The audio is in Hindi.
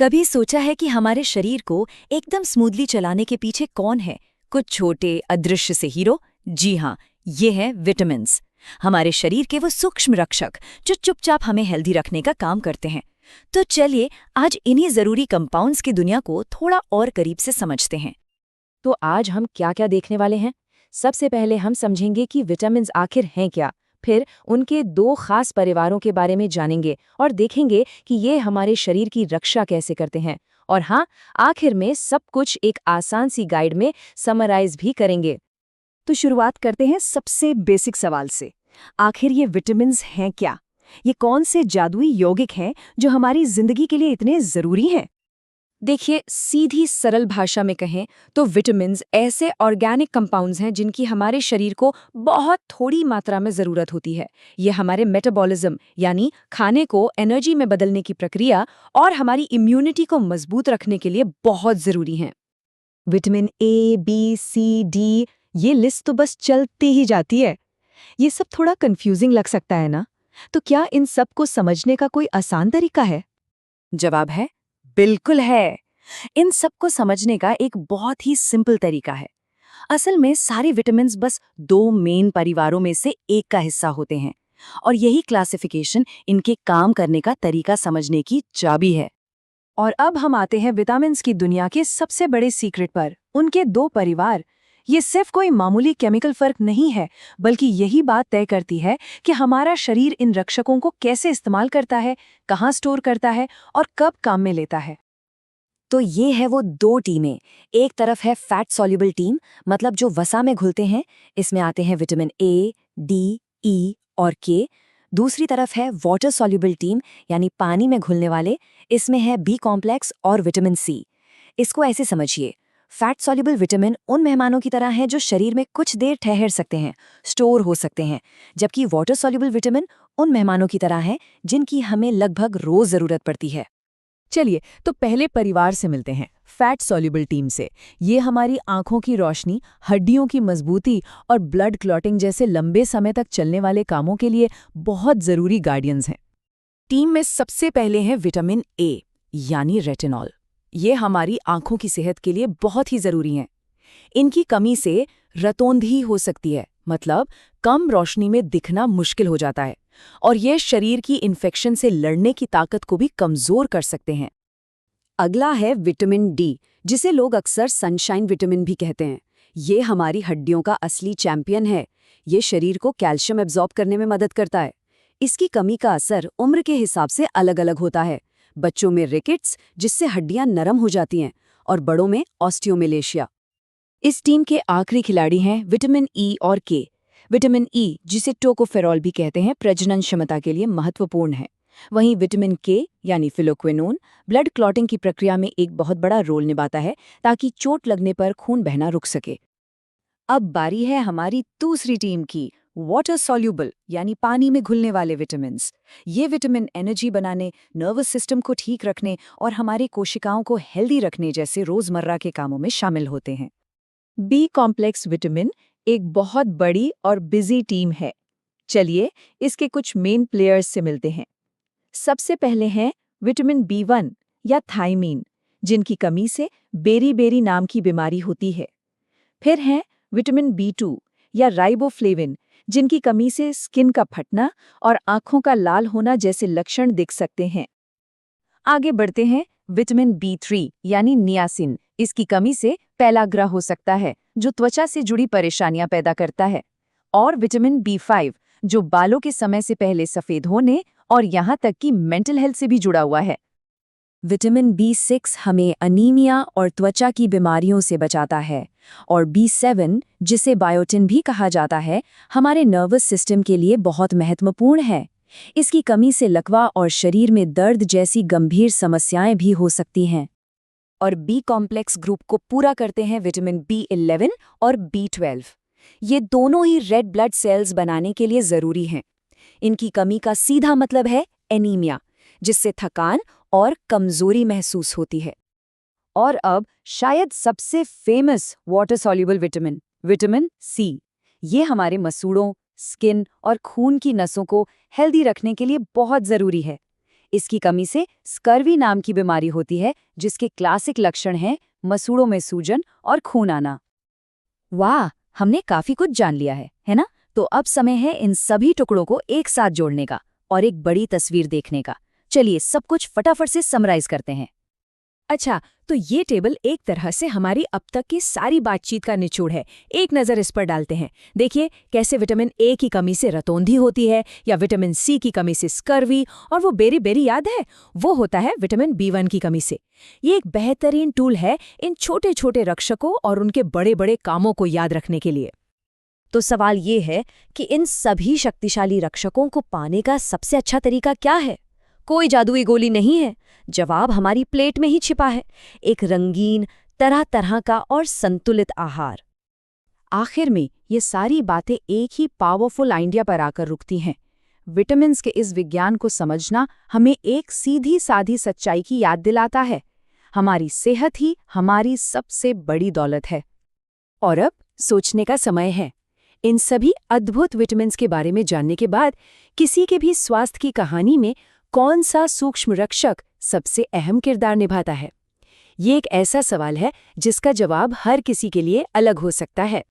कभी सोचा है कि हमारे शरीर को एकदम स्मूथली चलाने के पीछे कौन है? कुछ छोटे अदृश्य से हीरो? जी हाँ, ये हैं विटामिन्स। हमारे शरीर के वो सूक्ष्म रक्षक जो चुपचाप हमें हेल्दी रखने का काम करते हैं। तो चलिए आज इन्हीं जरूरी कंपाउंड्स की दुनिया को थोड़ा और करीब से समझते हैं। तो आज हम क्या क्या देखने वाले हैं? सबसे पहले हम समझेंगे कि विटामिन्स आखिर हैं क्या, फिर उनके दो खास परिवारों के बारे में जानेंगे और देखेंगे कि ये हमारे शरीर की रक्षा कैसे करते हैं। और हाँ, आखिर में सब कुछ एक आसान सी गाइड में समराइज भी करेंगे। तो शुरुआत करते हैं सबसे बेसिक सवाल से। आखिर ये विटामिन्स हैं क्या? ये कौन से जादुई यौगिक हैं जो हमारी जिंदगी के लिए इतने जरूरी हैं? देखिए, सीधी सरल भाषा में कहें तो विटामिन्स ऐसे ऑर्गेनिक कंपाउंड्स हैं जिनकी हमारे शरीर को बहुत थोड़ी मात्रा में ज़रूरत होती है। ये हमारे मेटाबॉलिज्म यानी खाने को एनर्जी में बदलने की प्रक्रिया और हमारी इम्यूनिटी को मजबूत रखने के लिए बहुत ज़रूरी हैं। Vitamin A, B, C, D, ये लिस्ट तो बस चलती ही जाती है। ये सब थोड़ा कंफ्यूजिंग लग सकता है ना? तो क्या इन सब को समझने का कोई आसान तरीका है? जवाब है बिल्कुल है। इन सब को समझने का एक बहुत ही सिंपल तरीका है। असल में सारे विटामिन्स बस दो मेन परिवारों में से एक का हिस्सा होते हैं और यही क्लासिफिकेशन इनके काम करने का तरीका समझने की चाबी है। और अब हम आते हैं विटामिन्स की दुनिया के सबसे बड़े सीक्रेट पर, उनके दो परिवार। ये सिर्फ कोई मामूली केमिकल फर्क नहीं है, बल्कि यही बात तय करती है कि हमारा शरीर इन रक्षकों को कैसे इस्तेमाल करता है, कहाँ स्टोर करता है और कब काम में लेता है। तो ये है वो दो टीमें। एक तरफ है फैट सॉल्युबल टीम, मतलब जो वसा में घुलते हैं। इसमें आते हैं विटामिन ए, डी, ई और के। दूसरी तरफ है वाटर सॉल्युबल टीम, यानी पानी में घुलने वाले। इसमें है बी कॉम्प्लेक्स और विटामिन सी। इसको ऐसे समझिए, फैट सॉल्युबल विटामिन उन मेहमानों की तरह हैं जो शरीर में कुछ देर ठहर सकते हैं, स्टोर हो सकते हैं, जबकि वाटर सॉल्युबल विटामिन उन मेहमानों की तरह हैं जिनकी हमें लगभग रोज जरूरत पड़ती है। चलिए तो पहले परिवार से मिलते हैं, फैट सॉल्युबल टीम से। ये हमारी आंखों की रोशनी, हड्डियों की मजबूती और ब्लड क्लॉटिंग जैसे लंबे समय तक चलने वाले कामों के लिए बहुत जरूरी गार्डियंस हैं। टीम में सबसे पहले हैं विटामिन ए यानी रेटिनॉल। ये हमारी आंखों की सेहत के लिए बहुत ही जरूरी हैं। इनकी कमी से रतौंधी हो सकती है, मतलब कम रोशनी में दिखना मुश्किल हो जाता है, और ये शरीर की इन्फेक्शन से लड़ने की ताकत को भी कमजोर कर सकते हैं। अगला है विटामिन डी, जिसे लोग अक्सर सनशाइन विटामिन भी कहते हैं। ये हमारी हड्डियों का असली चैंपियन है। ये शरीर को कैल्शियम एब्जॉर्ब करने में मदद करता है। इसकी कमी का असर उम्र के हिसाब से अलग अलग होता है। बच्चों में रिकेट्स, जिससे हड्डियां नरम हो जाती हैं, और बड़ों में ऑस्टियोमेलेशिया। इस टीम के आखिरी खिलाड़ी हैं विटामिन ई और के। विटामिन ई, जिसे टोकोफेरॉल भी कहते हैं, प्रजनन क्षमता के लिए महत्वपूर्ण है। वहीं विटामिन के यानी फिलोक्विनोन ब्लड क्लॉटिंग की प्रक्रिया में एक बहुत बड़ा रोल निभाता है, ताकि चोट लगने पर खून बहना रुक सके। अब बारी है हमारी दूसरी टीम की, वाटर सॉल्युबल यानी पानी में घुलने वाले विटामिन्स। ये विटामिन एनर्जी बनाने, नर्वस सिस्टम को ठीक रखने और हमारी कोशिकाओं को हेल्दी रखने जैसे रोजमर्रा के कामों में शामिल होते हैं। बी कॉम्प्लेक्स विटामिन एक बहुत बड़ी और बिजी टीम है। चलिए इसके कुछ मेन प्लेयर्स से मिलते हैं। सबसे पहले हैं विटामिन बी1 या थायमीन, जिनकी कमी से बेरी-बेरी नाम की बीमारी होती है। फिर हैं विटामिन बी2 या राइबोफ्लेविन, जिनकी कमी से स्किन का फटना और आंखों का लाल होना जैसे लक्षण दिख सकते हैं। आगे बढ़ते हैं विटामिन बी3 यानी नियासिन। इसकी कमी से पेलाग्रा हो सकता है, जो त्वचा से जुड़ी परेशानियां पैदा करता है। और विटामिन बी5, जो बालों के समय से पहले सफेद होने और यहाँ तक कि मेंटल हेल्थ से भी जुड़ा हुआ है। विटामिन बी6 हमें अनीमिया और त्वचा की बीमारियों से बचाता है, और बी7, जिसे बायोटिन भी कहा जाता है, हमारे नर्वस सिस्टम के लिए बहुत महत्वपूर्ण है। इसकी कमी से लकवा और शरीर में दर्द जैसी गंभीर समस्याएं भी हो सकती हैं। और बी कॉम्प्लेक्स ग्रुप को पूरा करते हैं विटामिन बी11 और बी12। ये दोनों ही रेड ब्लड सेल्स बनाने के लिए जरूरी हैं। इनकी कमी का सीधा मतलब है एनीमिया, जिससे थकान और कमजोरी महसूस होती है। और अब शायद सबसे famous water soluble vitamin, vitamin C. ये हमारे मसूड़ों, स्किन और खून की नसों को हेल्दी रखने के लिए बहुत जरूरी है। इसकी कमी से स्कर्वी नाम की बीमारी होती है, जिसके क्लासिक लक्षण हैं मसूड़ों में सूजन और खून आना। वाह, हमने काफी कुछ जान लिया है ना? तो अब समय है इन सभी टुकड़ों को एक साथ जोड़ने का और एक बड़ी तस्वीर देखने का। चलिए सब कुछ फटाफट से समराइज करते हैं। अच्छा, तो ये टेबल एक तरह से हमारी अब तक की सारी बातचीत का निचोड़ है। एक नज़र इस पर डालते हैं। देखिए कैसे विटामिन ए की कमी से रतौंधी होती है, या विटामिन सी की कमी से स्कर्वी, और वो बेरी बेरी याद है, वो होता है विटामिन B1 की कमी से। ये एक बेहतरीन टूल है इन छोटे छोटे रक्षकों और उनके बड़े बड़े कामों को याद रखने के लिए। तो सवाल ये है कि इन सभी शक्तिशाली रक्षकों को पाने का सबसे अच्छा तरीका क्या है? कोई जादुई गोली नहीं है। जवाब हमारी प्लेट में ही छिपा है, एक रंगीन, तरह तरह का और संतुलित आहार। आखिर में ये सारी बातें एक ही पावरफुल आइडिया पर आकर रुकती हैं। विटामिन्स के इस विज्ञान को समझना हमें एक सीधी साधी सच्चाई की याद दिलाता है। हमारी सेहत ही हमारी सबसे बड़ी दौलत है। और अब सोचने का समय है। इन सभी अद्भुत विटामिन्स के बारे में जानने के बाद किसी के भी स्वास्थ्य की कहानी में कौन सा सूक्ष्म रक्षक सबसे अहम किरदार निभाता है? ये एक ऐसा सवाल है जिसका जवाब हर किसी के लिए अलग हो सकता है।